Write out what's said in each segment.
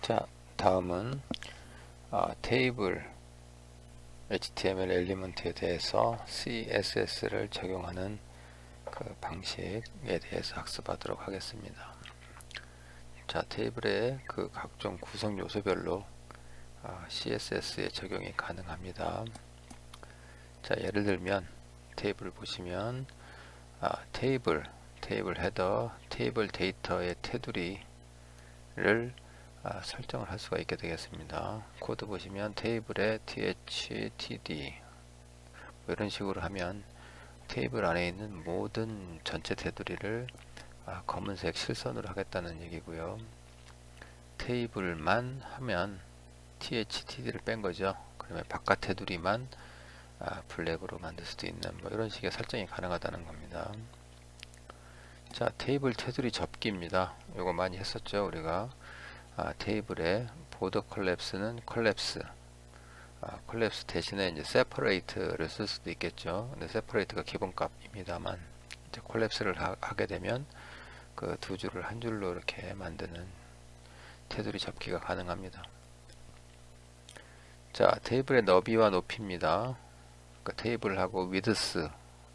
자, 다음은 테이블 HTML 엘리먼트에 대해서 CSS를 적용하는 그 방식에 대해서 학습하도록 하겠습니다. 자, 테이블의 그 각종 구성 요소별로 CSS의 적용이 가능합니다. 자, 예를 들면 테이블을 보시면 테이블 헤더, 테이블 데이터의 테두리를 설정을 할 수가 있게 되겠습니다. 코드 보시면 테이블에 thtd 이런 식으로 하면 테이블 안에 있는 모든 전체 테두리를 검은색 실선으로 하겠다는 얘기고요. 테이블만 하면 thtd를 뺀 거죠. 그러면 바깥 테두리만 블랙으로 만들 수도 있는 이런 식의 설정이 가능하다는 겁니다. 자, 테이블 테두리 접기입니다. 이거 많이 했었죠. 우리가 테이블의 보더 컬랩스는 컬랩스 대신에 이제 separate를 쓸 수도 있겠죠. 근데 separate가 기본값입니다만 이제 컬랩스를 하게 되면 그 두 줄을 한 줄로 이렇게 만드는 테두리 접기가 가능합니다. 자, 테이블의 너비와 높이입니다. 그 테이블하고 width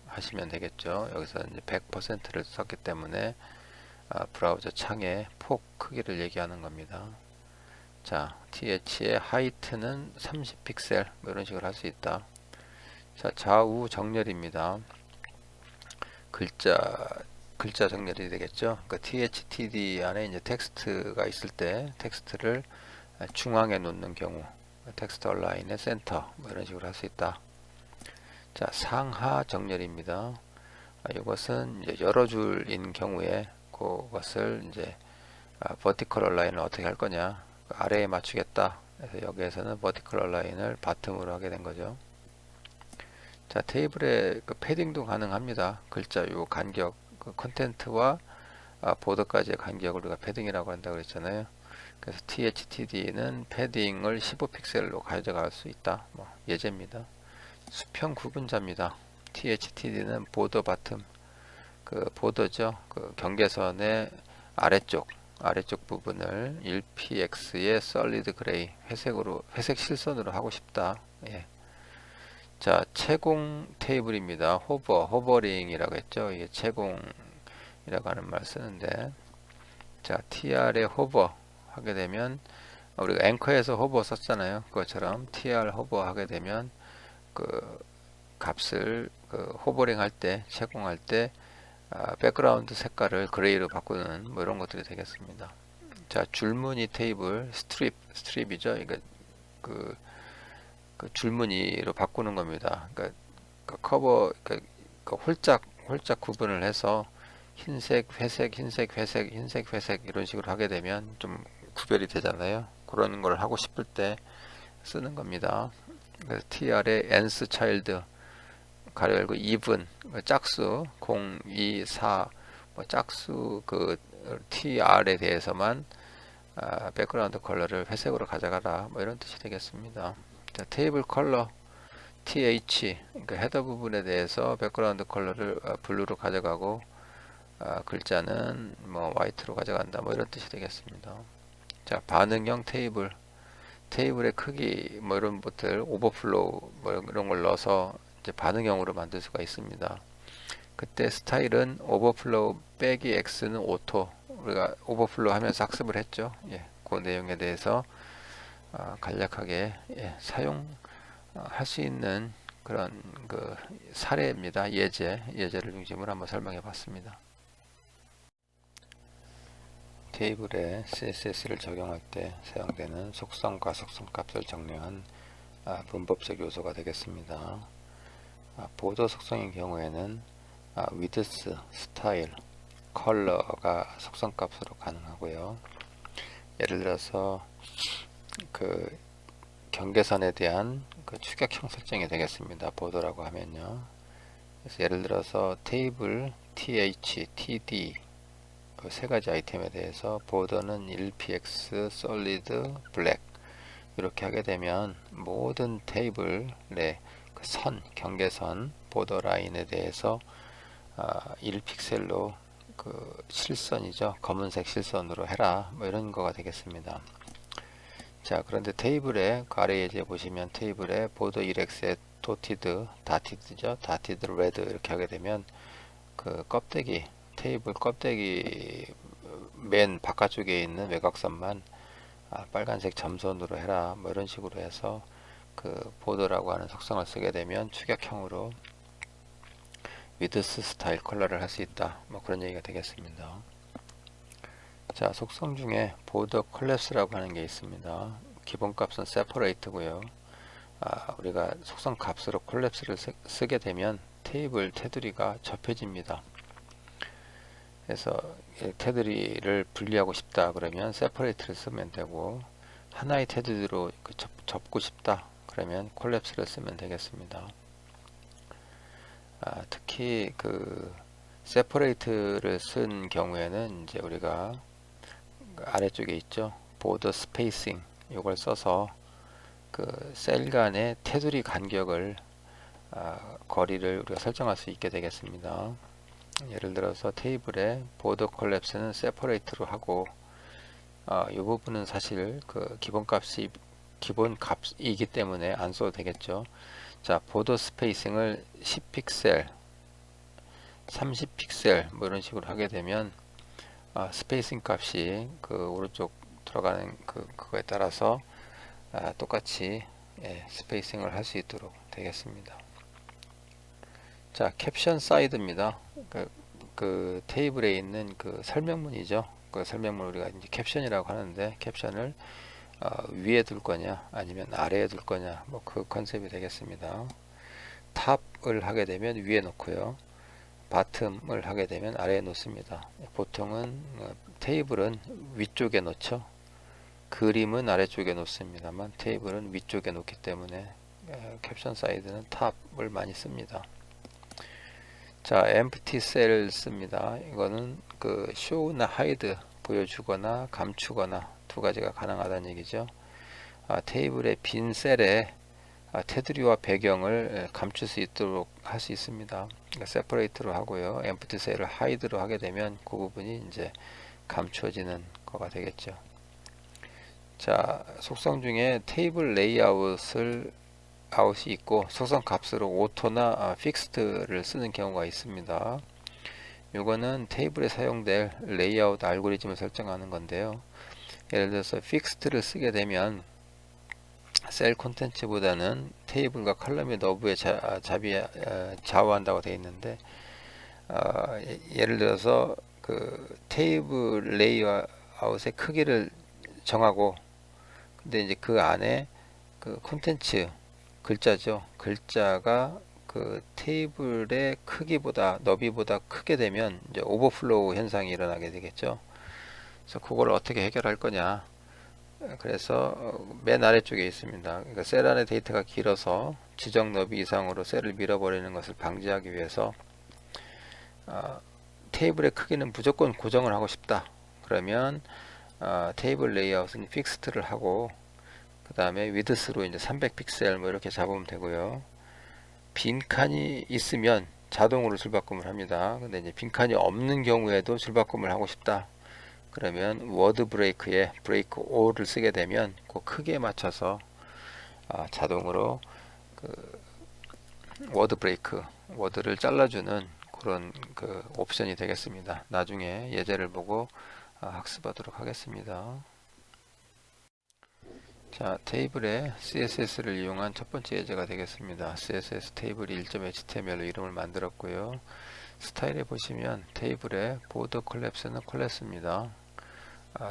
하시면 되겠죠. 여기서 이제 100%를 썼기 때문에 브라우저 창의 폭 크기를 얘기하는 겁니다. 자, th의 height는 30픽셀 이런 식으로 할 수 있다. 자, 좌우 정렬입니다. 글자 정렬이 되겠죠. 그 thtd 안에 이제 텍스트가 있을 때 텍스트를 중앙에 놓는 경우 텍스트 얼라인의 센터 이런 식으로 할 수 있다. 자, 상하 정렬입니다. 이것은 이제 여러 줄인 경우에 그것을 이제 vertical align을 어떻게 할 거냐, 아래에 맞추겠다. 그래서 여기에서는 vertical align을 바텀으로 하게 된 거죠. 자, 테이블의 그 패딩도 가능합니다. 글자 요 간격, 그 컨텐트와 보더까지의 간격을 우리가 패딩이라고 한다고 그랬잖아요. 그래서 thtd는 패딩을 15픽셀로 가져갈 수 있다. 예제입니다. 수평 구분자입니다. thtd는 보더 바텀, 그 보더죠. 그 경계선의 아래쪽 부분을 1px의 solid gray 회색 실선으로 하고 싶다. 예. 자, 채공 테이블입니다. 호버링이라고 했죠. 이게 채공이라고 하는 말 쓰는데, 자, tr에 호버 하게 되면 우리가 앵커에서 호버 썼잖아요. 그것처럼 tr 호버 하게 되면 그 값을 호버링 할 때, 채공할 때 백그라운드 색깔을 그레이로 바꾸는 이런 것들이 되겠습니다. 자, 줄무늬 테이블 스트립이죠. 이거 그 줄무늬로 바꾸는 겁니다. 그러니까 커버 홀짝 구분을 해서 흰색, 회색, 흰색, 회색, 흰색, 회색 이런 식으로 하게 되면 좀 구별이 되잖아요. 그런 걸 하고 싶을 때 쓰는 겁니다. 그래서 tr의 nth child 가로 열고 even 짝수 0, 2, 4 짝수 그 tr에 대해서만 백그라운드 컬러를 회색으로 가져가라 이런 뜻이 되겠습니다. 자, 테이블 컬러 th 그러니까 헤더 부분에 대해서 백그라운드 컬러를 블루로 가져가고 글자는 화이트로 가져간다 이런 뜻이 되겠습니다. 자, 반응형 테이블의 크기 이런 것들 오버플로우 이런 걸 넣어서 이제 반응형으로 만들 수가 있습니다. 그때 스타일은 오버플로우 빼기 x는 오토, 우리가 오버플로우 하면서 학습을 했죠. 예, 그 내용에 대해서 간략하게 사용할 수 있는 그런 그 사례입니다. 예제를 중심으로 한번 설명해 봤습니다. 테이블에 CSS를 적용할 때 사용되는 속성과 속성값을 정리한 문법적 요소가 되겠습니다. 보더 속성인 경우에는 width, style, color가 속성값으로 가능하고요. 예를 들어서 그 경계선에 대한 그 추격형 설정이 되겠습니다. 보더라고 하면요. 그래서 예를 들어서 테이블 th, td 그 세 가지 아이템에 대해서 보더는 1px, solid, black 이렇게 하게 되면 모든 테이블의 그 경계선, 보더 라인에 대해서 1픽셀로 그 실선이죠. 검은색 실선으로 해라. 이런 거가 되겠습니다. 자, 그런데 테이블에 그 아래에 이제 보시면 테이블에 보더 1x에 도티드, 다티드죠. 다티드 레드 이렇게 하게 되면 그 껍데기, 테이블 껍데기 맨 바깥쪽에 있는 외곽선만 빨간색 점선으로 해라 뭐 이런 식으로 해서 그 보더라고 하는 속성을 쓰게 되면 추격형으로 위드스 스타일 컬러를 할 수 있다 뭐 그런 얘기가 되겠습니다. 자, 속성 중에 보더 콜랩스라고 하는 게 있습니다. 기본값은 세퍼레이트고요. 우리가 속성 값으로 콜랩스를 쓰게 되면 테이블 테두리가 접혀집니다. 그래서 테두리를 분리하고 싶다 그러면 세퍼레이트를 쓰면 되고, 하나의 테두리로 접고 싶다 그러면 콜랩스를 쓰면 되겠습니다. 특히 그 세퍼레이트를 쓴 경우에는 이제 우리가 아래쪽에 있죠, 보더 스페이싱, 이걸 써서 그 셀 간의 테두리 간격을 거리를 우리가 설정할 수 있게 되겠습니다. 예를 들어서 테이블에 보더 콜랩스는 세퍼레이트로 하고, 이 부분은 사실 그 기본값이기 때문에 안 써도 되겠죠. 자, 보더 스페이싱을 10픽셀, 30픽셀 뭐 이런 식으로 하게 되면 스페이싱 값이 그 오른쪽 들어가는 그거에 따라서 똑같이 스페이싱을 할 수 있도록 되겠습니다. 자, 캡션 사이드입니다. 그 테이블에 있는 그 설명문이죠. 그 설명문 우리가 이제 캡션이라고 하는데, 캡션을 위에 둘 거냐 아니면 아래에 둘 거냐 뭐 그 컨셉이 되겠습니다. 탑을 하게 되면 위에 놓고요, 바텀을 하게 되면 아래에 놓습니다. 보통은 테이블은 위쪽에 놓죠. 그림은 아래쪽에 놓습니다만 테이블은 위쪽에 놓기 때문에 캡션 사이드는 탑을 많이 씁니다. 자, empty cell 씁니다. 이거는 그 show나 hide, 보여주거나 감추거나 두 가지가 가능하다는 얘기죠. 테이블의 빈 셀에 테두리와 배경을 감출 수 있도록 할 수 있습니다. 그러니까 separate로 하고요, empty cell을 hide로 하게 되면 그 부분이 이제 감추어지는 거가 되겠죠. 자, 속성 중에 테이블 레이아웃이 있고, 속성 값으로 오토나 픽스드를 쓰는 경우가 있습니다. 이거는 테이블에 사용될 레이아웃 알고리즘을 설정하는 건데요. 예를 들어서 픽스드를 쓰게 되면 셀 콘텐츠보다는 테이블과 컬럼의 너브에 좌우한다고 되어 있는데, 예를 들어서 그 테이블 레이아웃의 크기를 정하고, 근데 이제 그 안에 그 콘텐츠 글자죠, 글자가 그 테이블의 크기보다 너비보다 크게 되면 이제 오버플로우 현상이 일어나게 되겠죠. 그래서 그걸 어떻게 해결할 거냐, 그래서 맨 아래쪽에 있습니다. 그러니까 셀 안에 데이터가 길어서 지정 너비 이상으로 셀을 밀어버리는 것을 방지하기 위해서 테이블의 크기는 무조건 고정을 하고 싶다 그러면 테이블 레이아웃은 픽스트를 하고, 그 다음에 위드스로 이제 300픽셀 뭐 이렇게 잡으면 되고요. 빈칸이 있으면 자동으로 줄바꿈을 합니다. 근데 이제 빈칸이 없는 경우에도 줄바꿈을 하고 싶다 그러면 워드 브레이크에 브레이크 5를 쓰게 되면 그 크기에 맞춰서 자동으로 그 워드 브레이크, 워드를 잘라주는 그런 그 옵션이 되겠습니다. 나중에 예제를 보고 학습하도록 하겠습니다. 자, 테이블에 CSS를 이용한 첫 번째 예제가 되겠습니다. CSS 테이블 1.html로 이름을 만들었고요. 스타일에 보시면 테이블에 보더 콜랩스는 콜랩스입니다.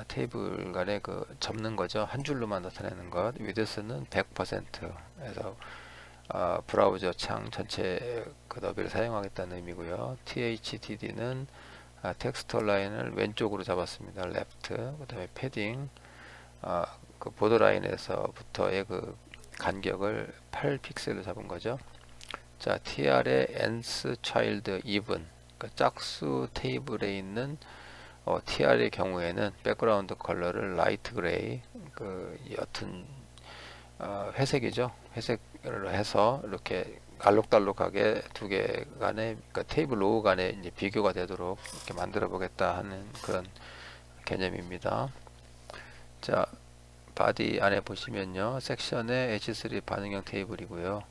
테이블 간에 그 접는 거죠. 한 줄로만 나타내는 것. 위드스는 100% 해서 브라우저 창 전체 그 너비를 사용하겠다는 의미고요. THDD는 텍스트 라인을 왼쪽으로 잡았습니다. 레프트. 그 다음에 패딩, 그 보더 라인에서부터의 그 간격을 8픽셀로 잡은 거죠. 자, tr의 nth child even, 그러니까 짝수 테이블에 있는 tr의 경우에는 백그라운드 컬러를 라이트 그레이, 그 옅은 회색이죠. 회색으로 해서 이렇게 알록달록하게 두 개 간의, 그러니까 테이블 로우 간에 이제 비교가 되도록 이렇게 만들어 보겠다 하는 그런 개념입니다. 자, 바디 안에 보시면요, 섹션에 H3 반응형 테이블이고요.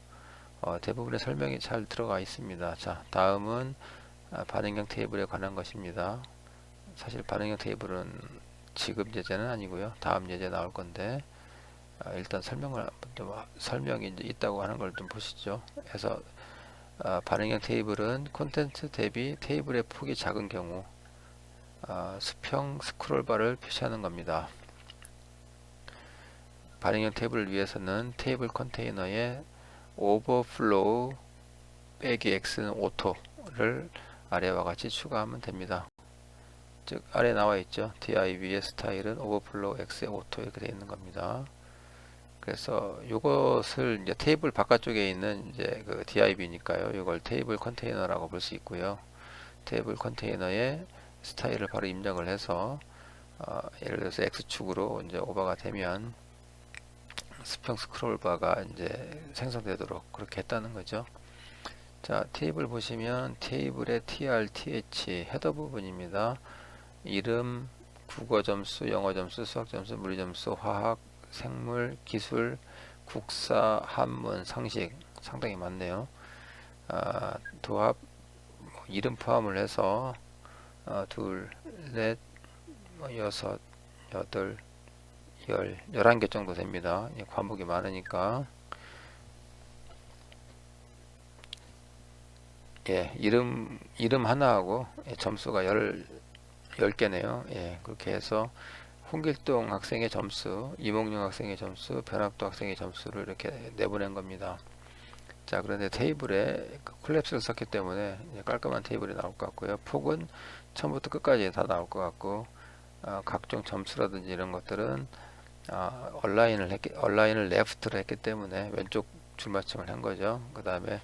대부분의 설명이 잘 들어가 있습니다. 자, 다음은 반응형 테이블에 관한 것입니다. 사실 반응형 테이블은 지금 예제는 아니고요. 다음 예제 나올 건데, 일단 설명이 이제 있다고 하는 걸 좀 보시죠. 그래서 반응형 테이블은 콘텐츠 대비 테이블의 폭이 작은 경우 수평 스크롤바를 표시하는 겁니다. 반응형 테이블을 위해서는 테이블 컨테이너에 오버플로우 빼기 x는 오토를 아래와 같이 추가하면 됩니다. 즉 아래 나와 있죠. div의 스타일은 오버플로우 x의 오토 이렇게 되어 있는 겁니다. 그래서 이것을 이제 테이블 바깥쪽에 있는 이제 그 div니까요. 이걸 테이블 컨테이너라고 볼 수 있고요. 테이블 컨테이너에 스타일을 바로 입력을 해서 예를 들어서 x축으로 이제 오버가 되면 수평 스크롤 바가 이제 생성되도록 그렇게 했다는 거죠. 자, 테이블 보시면 테이블의 tr, th 헤더 부분입니다. 이름, 국어 점수, 영어 점수, 수학 점수, 물리 점수, 화학, 생물, 기술, 국사, 한문, 상식 상당히 많네요. 도합 이름 포함을 해서 둘, 넷, 여섯, 여덟, 11개 정도 됩니다. 과목이 많으니까. 예, 이름 하나하고 점수가 10개네요. 예, 그렇게 해서 홍길동 학생의 점수, 이몽룡 학생의 점수, 변학도 학생의 점수를 이렇게 내보낸 겁니다. 자, 그런데 테이블에 콜랩스를 썼기 때문에 깔끔한 테이블이 나올 것 같고요. 폭은 처음부터 끝까지 다 나올 것 같고, 각종 점수라든지 이런 것들은 얼라인을 레프트로 했기 때문에 왼쪽 줄맞춤을 한 거죠. 그 다음에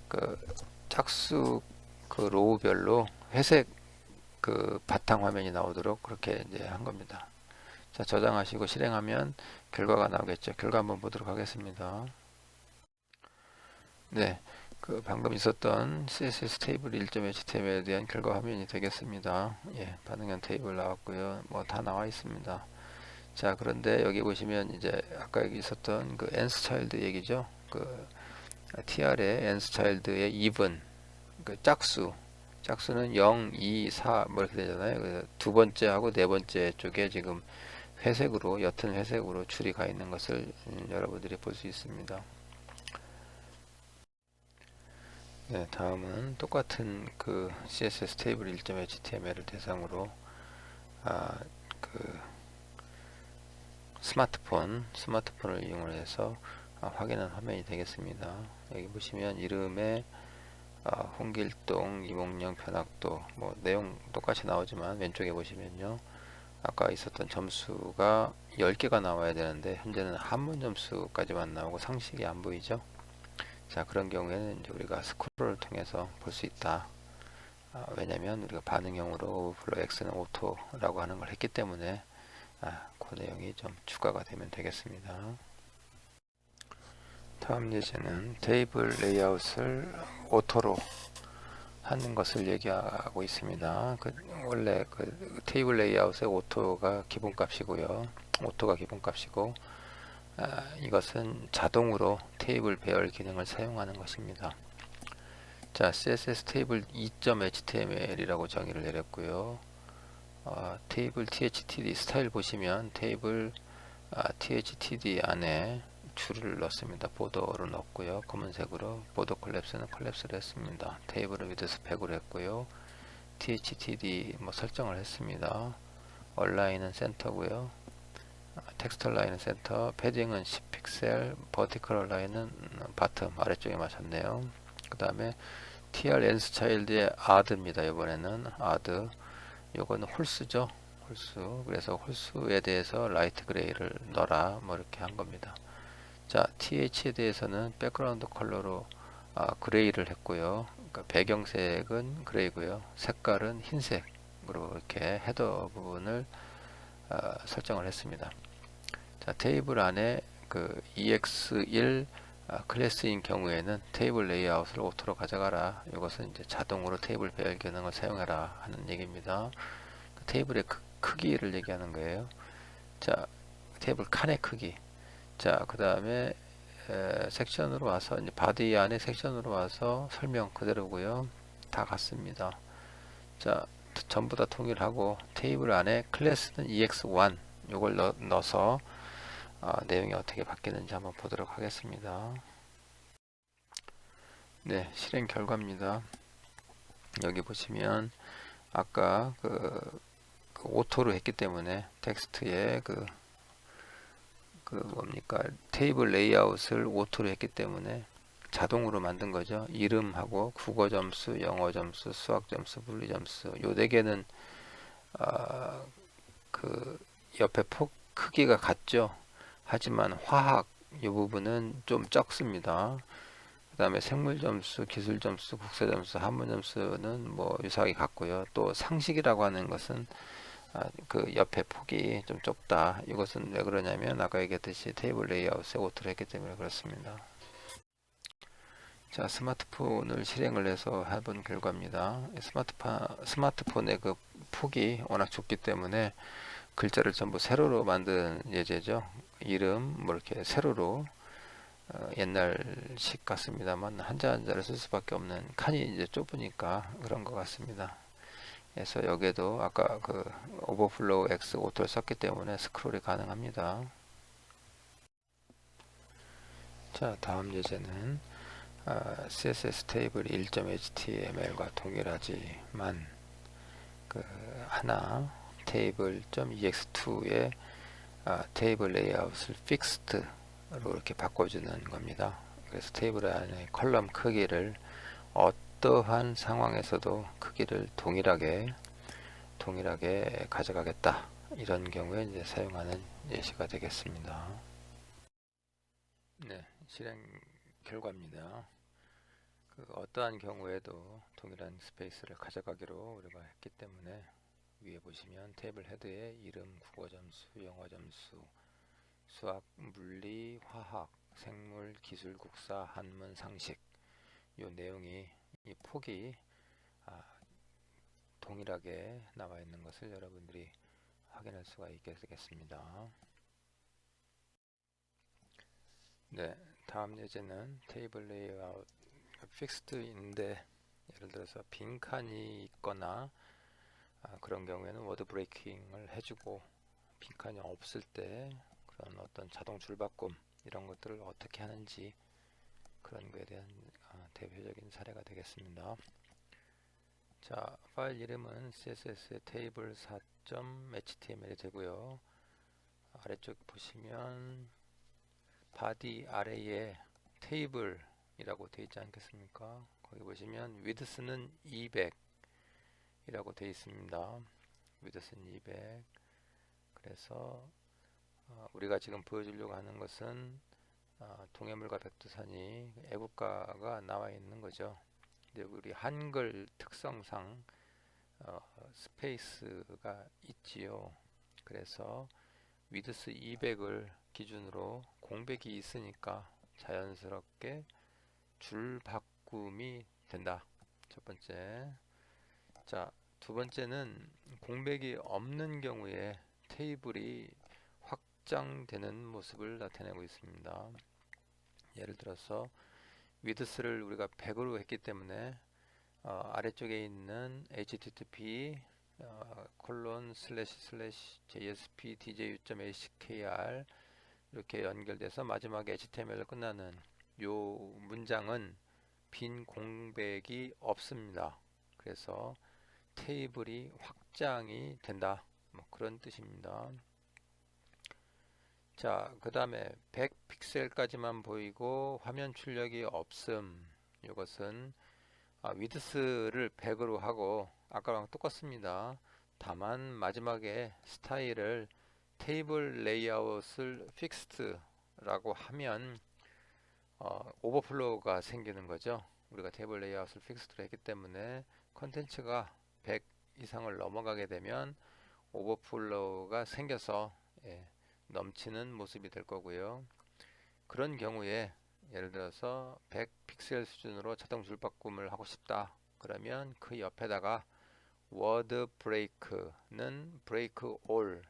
그 짝수 그 로우별로 회색 그 바탕 화면이 나오도록 그렇게 이제 한 겁니다. 자, 저장하시고 실행하면 결과가 나오겠죠. 결과 한번 보도록 하겠습니다. 네, 그 방금 있었던 CSS 테이블 1.html에 대한 결과 화면이 되겠습니다. 예, 반응형 테이블 나왔고요. 뭐 다 나와 있습니다. 자, 그런데 여기 보시면 이제 아까 여기 있었던 그 nth 차일드 얘기죠. 그 tr의 nth 차일드의 even 그 짝수는 0, 2, 4 뭐 이렇게 되잖아요. 그래서 두 번째하고 네 번째 쪽에 지금 회색으로 옅은 회색으로 줄이 가 있는 것을 여러분들이 볼 수 있습니다. 네, 다음은 똑같은 그 CSS 테이블 1.html을 대상으로 그 스마트폰을 이용해서 확인한 화면이 되겠습니다. 여기 보시면 이름에 홍길동, 이몽룡, 변학도 뭐 내용 똑같이 나오지만 왼쪽에 보시면요, 아까 있었던 점수가 10개가 나와야 되는데 현재는 한문 점수까지만 나오고 상식이 안 보이죠. 자, 그런 경우에는 이제 우리가 스크롤을 통해서 볼 수 있다. 왜냐면 우리가 반응형으로 오버플로우 x는 오토라고 하는 걸 했기 때문에 그 내용이 좀 추가가 되면 되겠습니다. 다음 예제는 테이블 레이아웃을 오토로 하는 것을 얘기하고 있습니다. 원래 그 테이블 레이아웃의 오토가 기본값이고요. 오토가 기본값이고 이것은 자동으로 테이블 배열 기능을 사용하는 것입니다. 자, CSS 테이블 2.html이라고 정의를 내렸고요. 테이블 thtd 스타일 보시면 테이블 thtd 안에 줄을 넣습니다. 보더로 넣었고요. 검은색으로 보더 콜랩스는 콜랩스를 했습니다. 테이블을 위드스 100으로 했고요. thtd 뭐 설정을 했습니다. 얼라인은 센터고요. 텍스트 라인은 센터, 패딩은 10픽셀, 버티컬 얼라인은 바텀 아래쪽에 맞췄네요. 그 다음에 tr nth 차일드의 add입니다. 이번에는 add, 요거는 홀수죠. 홀수. 그래서 홀수에 대해서 라이트 그레이를 넣어라 뭐 이렇게 한 겁니다. 자, th에 대해서는 백그라운드 컬러로 그레이를 했고요. 그러니까 배경색은 그레이고요. 색깔은 흰색으로 이렇게 헤더 부분을 설정을 했습니다. 자, 테이블 안에 그 ex1 클래스인 경우에는 테이블 레이아웃을 오토로 가져가라. 이것은 이제 자동으로 테이블 배열 기능을 사용하라 하는 얘기입니다. 테이블의 크기를 얘기하는 거예요. 자, 테이블 칸의 크기. 자, 그 다음에 섹션으로 와서 이제 바디 안에 섹션으로 와서 설명 그대로고요. 다 같습니다. 자, 전부 다 통일하고 테이블 안에 클래스는 EX1 요걸 넣어서 내용이 어떻게 바뀌는지 한번 보도록 하겠습니다. 네, 실행 결과입니다. 여기 보시면 아까 그 오토로 했기 때문에 텍스트에 그 뭡니까 테이블 레이아웃을 오토로 했기 때문에 자동으로 만든 거죠. 이름하고 국어 점수, 영어 점수, 수학 점수, 물리 점수 요 네 개는 그 옆에 폭 크기가 같죠. 하지만 화학 이 부분은 좀 적습니다. 그 다음에 생물 점수, 기술 점수, 국사 점수, 한문 점수는 뭐 유사하게 같고요. 또 상식이라고 하는 것은 그 옆에 폭이 좀 좁다. 이것은 왜 그러냐면 아까 얘기했듯이 테이블 레이아웃에 오토를 했기 때문에 그렇습니다. 자, 스마트폰을 실행을 해서 해본 결과입니다. 스마트폰의 그 폭이 워낙 좁기 때문에 글자를 전부 세로로 만든 예제죠. 이름 뭐 이렇게 세로로 옛날식 같습니다만 한자 한자를 쓸 수밖에 없는 칸이 이제 좁으니까 그런 것 같습니다. 그래서 여기에도 아까 그 오버플로우 X 오토를 썼기 때문에 스크롤이 가능합니다. 자, 다음 예제는 CSS 테이블 1.html과 동일하지만 그 하나 테이블.ex2의 테이블 레이아웃을 fixed로 이렇게 바꿔주는 겁니다. 그래서 테이블 안에 컬럼 크기를 어떠한 상황에서도 크기를 동일하게 가져가겠다. 이런 경우에 이제 사용하는 예시가 되겠습니다. 네, 실행 결과입니다. 그 어떠한 경우에도 동일한 스페이스를 가져가기로 우리가 했기 때문에 위에 보시면 테이블 헤드에 이름, 국어 점수, 영어 점수, 수학, 물리, 화학, 생물, 기술, 국사, 한문, 상식 이 내용이 이 폭이 동일하게 나와 있는 것을 여러분들이 확인할 수가 있게 되겠습니다. 네, 다음 예제는 테이블 레이아웃 픽스드인데 예를 들어서 빈칸이 있거나 그런 경우에는 워드 브레이킹을 해주고 빈칸이 없을 때 그런 어떤 자동 줄바꿈 이런 것들을 어떻게 하는지 그런 거에 대한 대표적인 사례가 되겠습니다. 자, 파일 이름은 css의 테이블 4.html이 되고요. 아래쪽 보시면 바디 아래에 테이블이라고 되어 있지 않겠습니까? 거기 보시면 width는 200이라고 되어 있습니다. width는 200. 그래서 우리가 지금 보여주려고 하는 것은 동해물과 백두산이 애국가가 나와 있는 거죠. 근데 우리 한글 특성상 스페이스가 있지요. 그래서 위드스 200을 기준으로 공백이 있으니까 자연스럽게 줄 바꿈이 된다. 첫 번째. 자, 두 번째는 공백이 없는 경우에 테이블이 확장되는 모습을 나타내고 있습니다. 예를 들어서 위드스를 우리가 100으로 했기 때문에 아래쪽에 있는 http ://jspdju.ackr 이렇게 연결돼서 마지막에 HTML로 끝나는 요 문장은 빈 공백이 없습니다. 그래서 테이블이 확장이 된다. 뭐 그런 뜻입니다. 자, 그 다음에 100픽셀까지만 보이고 화면 출력이 없음. 이것은 위드스를 100으로 하고 아까랑 똑같습니다. 다만 마지막에 스타일을 테이블 레이아웃을 픽스드라고 하면 오버플로우가 생기는 거죠. 우리가 테이블 레이아웃을 픽스드로 했기 때문에 컨텐츠가 100 이상을 넘어가게 되면 오버플로우가 생겨서 넘치는 모습이 될 거고요. 그런 경우에 예를 들어서 100 픽셀 수준으로 자동 줄바꿈을 하고 싶다. 그러면 그 옆에다가 워드 브레이크는 브레이크 올을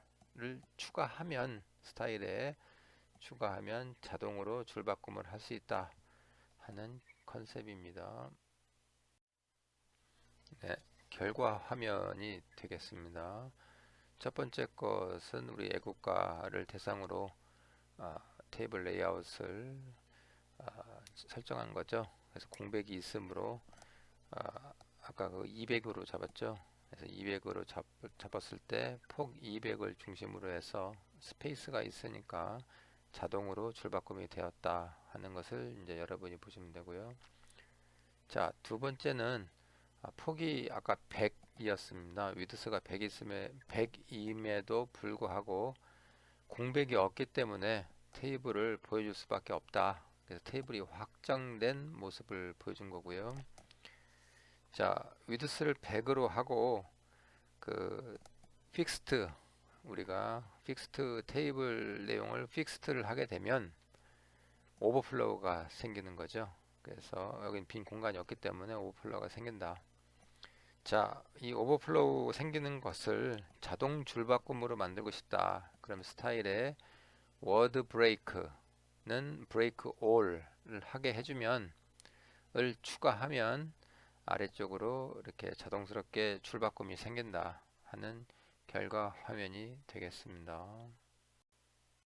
추가하면 스타일에 추가하면 자동으로 줄바꿈을 할 수 있다 하는 컨셉입니다. 네, 결과 화면이 되겠습니다. 첫 번째 것은 우리 애국가를 대상으로 테이블 레이아웃을 설정한 거죠. 그래서 공백이 있으므로 아까 그 200으로 잡았죠. 그래서 200으로 잡았을 때 폭 200을 중심으로 해서 스페이스가 있으니까 자동으로 줄바꿈이 되었다 하는 것을 이제 여러분이 보시면 되고요. 자, 두 번째는 폭이 아까 100이었습니다. 위드스가 100임에도 불구하고 공백이 없기 때문에 테이블을 보여줄 수밖에 없다. 그래서 테이블이 확장된 모습을 보여준 거고요. 자, 위드스를 100으로 하고 그 픽스트, 우리가 픽스트 테이블 내용을 픽스트를 하게 되면 오버플로우가 생기는 거죠. 그래서 여긴 빈 공간이 없기 때문에 오버플로우가 생긴다. 자, 이 오버플로우 생기는 것을 자동 줄바꿈으로 만들고 싶다. 그럼 스타일에 워드 브레이크는 브레이크 올을 하게 해주면 을 추가하면 아래쪽으로 이렇게 자동스럽게 줄바꿈이 생긴다 하는 결과 화면이 되겠습니다.